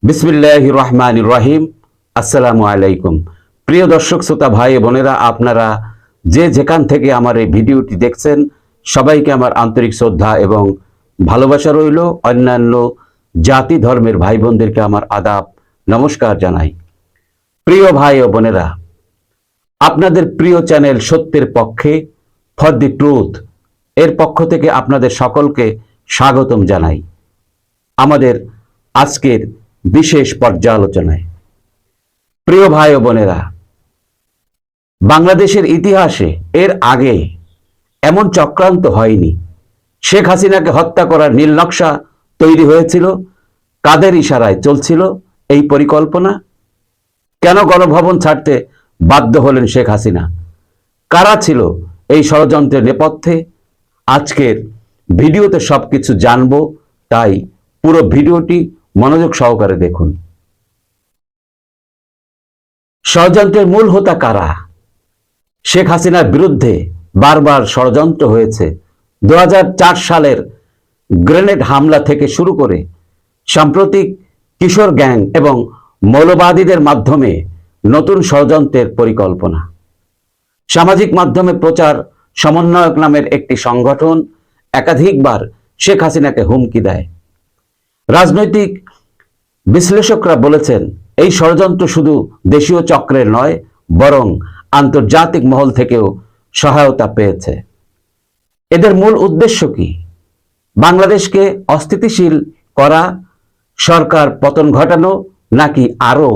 বিসমিল্লাহির রহমানির রহিম। আসসালামু আলাইকুম। প্রিয় দর্শক শ্রোতা ভাই বোনেরা, আপনারা যে যেখান থেকে আমার এই ভিডিওটি দেখছেন, সবাইকে আমার আন্তরিক শ্রদ্ধা এবং ভালোবাসা রইল। অন্যান্য জাতি ধর্মের ভাই বোনদেরকে আমার আদাব নমস্কার জানাই। প্রিয় ভাই ও বোনেরা, আপনাদের প্রিয় চ্যানেল সত্যের পক্ষে, ফর দি ট্রুথ এর পক্ষ থেকে আপনাদের সকলকে স্বাগতম জানাই আমাদের আজকের বিশেষ পর্যালোচনায়। প্রিয় ভাই ও বোনেরা, বাংলাদেশের ইতিহাসে এর আগে এমন চক্রান্ত হয়নি। শেখ হাসিনাকে হত্যা করার নীল নকশা তৈরি হয়েছিল। কাদের ইশারায় চলছিল এই পরিকল্পনা? কেন গণভবন ছাড়তে বাধ্য হলেন শেখ হাসিনা? কারা ছিল এই ষড়যন্ত্রের নেপথ্যে? আজকের ভিডিওতে সবকিছু জানবো, তাই পুরো ভিডিওটি মনোযোগ সহকারে দেখুন। ষড়যন্ত্রের মূল হোতা কারা? শেখ হাসিনার বিরুদ্ধে বারবার ষড়যন্ত্র হয়েছে। 2004 সালের গ্রেনেড হামলা থেকে শুরু করে সাম্প্রতিক কিশোর গ্যাং এবং মৌলবাদীদের মাধ্যমে নতুন ষড়যন্ত্রের পরিকল্পনা। সামাজিক মাধ্যমে প্রচার সমন্বয়ক নামের একটি সংগঠন একাধিকবার শেখ হাসিনাকে হুমকি দেয়। রাজনৈতিক বিশ্লেষকরা বলেছেন, এই ষড়যন্ত্র শুধু দেশীয় চক্রের নয়, বরং আন্তর্জাতিক মহল থেকেও সহায়তা পেয়েছে। এদের মূল উদ্দেশ্য কি? বাংলাদেশকে অস্থিতিশীল করা, সরকার পতন ঘটানো, নাকি আরো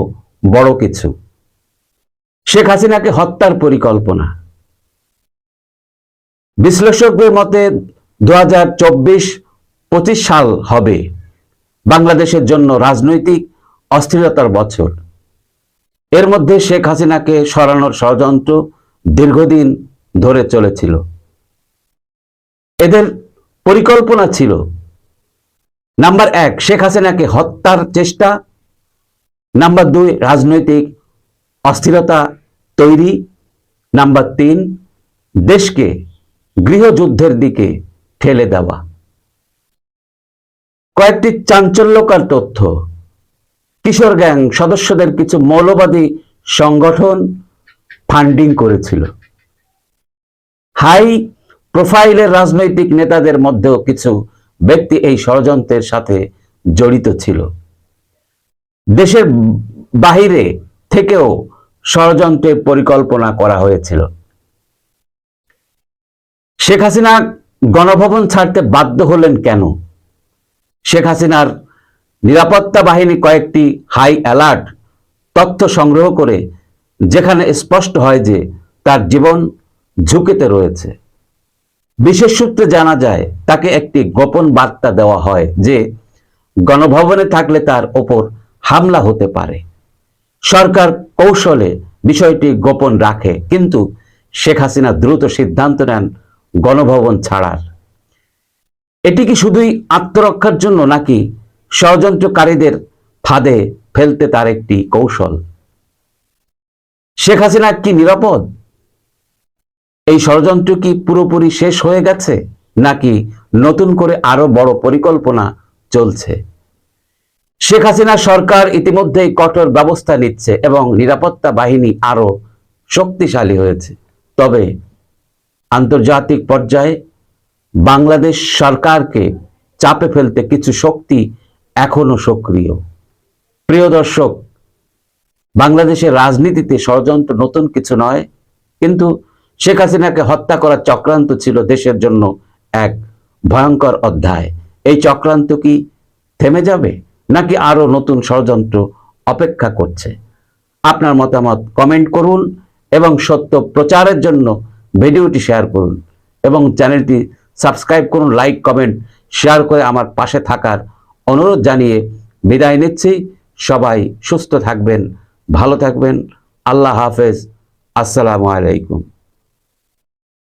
বড় কিছু? শেখ হাসিনাকে হত্যার পরিকল্পনা। বিশ্লেষকদের মতে 2024-25 সাল হবে বাংলাদেশের জন্য রাজনৈতিক অস্থিরতার বছর। এর মধ্যে শেখ হাসিনাকে সরানোর ষড়যন্ত্র দীর্ঘদিন ধরে চলেছিল। এদের পরিকল্পনা ছিল, নাম্বার 1, শেখ হাসিনাকে হত্যার চেষ্টা। নাম্বার 2, রাজনৈতিক অস্থিরতা তৈরি। নাম্বার 3, দেশকে গৃহযুদ্ধের দিকে ঠেলে দেওয়া। কয়েকটি চাঞ্চল্যকর তথ্য। কিশোর গ্যাং সদস্যদের কিছু মৌলবাদী সংগঠন ফান্ডিং করেছিল। হাই প্রোফাইলের রাজনৈতিক নেতাদের মধ্যেও কিছু ব্যক্তি এই ষড়যন্ত্রের সাথে জড়িত ছিল। দেশের বাহিরে থেকেও ষড়যন্ত্রের পরিকল্পনা করা হয়েছিল। শেখ হাসিনা গণভবন ছাড়তে বাধ্য হলেন কেন? শেখ হাসিনার নিরাপত্তা বাহিনী কয়েকটি হাই অ্যালার্ট তথ্য সংগ্রহ করে, যেখানে স্পষ্ট হয় যে তার জীবন ঝুঁকিতে রয়েছে। বিশেষ সূত্রে জানা যায়, তাকে একটি গোপন বার্তা দেওয়া হয় যে গণভবনে থাকলে তার ওপর হামলা হতে পারে। সরকার কৌশলে বিষয়টি গোপন রাখে, কিন্তু শেখ হাসিনা দ্রুত সিদ্ধান্ত নেন গণভবন ছাড়ার। এটি কি শুধুই আত্মরক্ষার জন্য, নাকি ষড়যন্ত্রকারীদের ফাঁদে ফেলতে তার একটি কৌশল? শেখ হাসিনা কি নিরাপদ? এই ষড়যন্ত্র কি পুরোপুরি শেষ হয়ে গেছে, নাকি নতুন করে আরো বড় পরিকল্পনা চলছে? শেখ হাসিনা সরকার ইতিমধ্যেই কঠোর ব্যবস্থা নিচ্ছে এবং নিরাপত্তা বাহিনী আরো শক্তিশালী হয়েছে। তবে আন্তর্জাতিক পর্যায়ে বাংলাদেশ সরকারকে চাপে ফেলতে কিছু শক্তি এখনো সক্রিয়। প্রিয় দর্শক, বাংলাদেশের রাজনীতিতে ষড়যন্ত্র নতুন কিছু নয়, কিন্তু শেখ হাসিনাকে হত্যা করার চক্রান্ত ছিল দেশের জন্য এক ভয়ঙ্কর অধ্যায়। এই চক্রান্ত কি থেমে যাবে, নাকি আরো নতুন ষড়যন্ত্র অপেক্ষা করছে? আপনার মতামত কমেন্ট করুন এবং সত্য প্রচারের জন্য ভিডিওটি শেয়ার করুন এবং চ্যানেলটি সাবস্ক্রাইব করুন। লাইক, কমেন্ট, শেয়ার করে আমার পাশে থাকার অনুরোধ জানিয়ে বিদায় নিচ্ছি। সবাই সুস্থ থাকবেন, ভালো থাকবেন। আল্লাহ হাফেজ। আসসালামু আলাইকুম।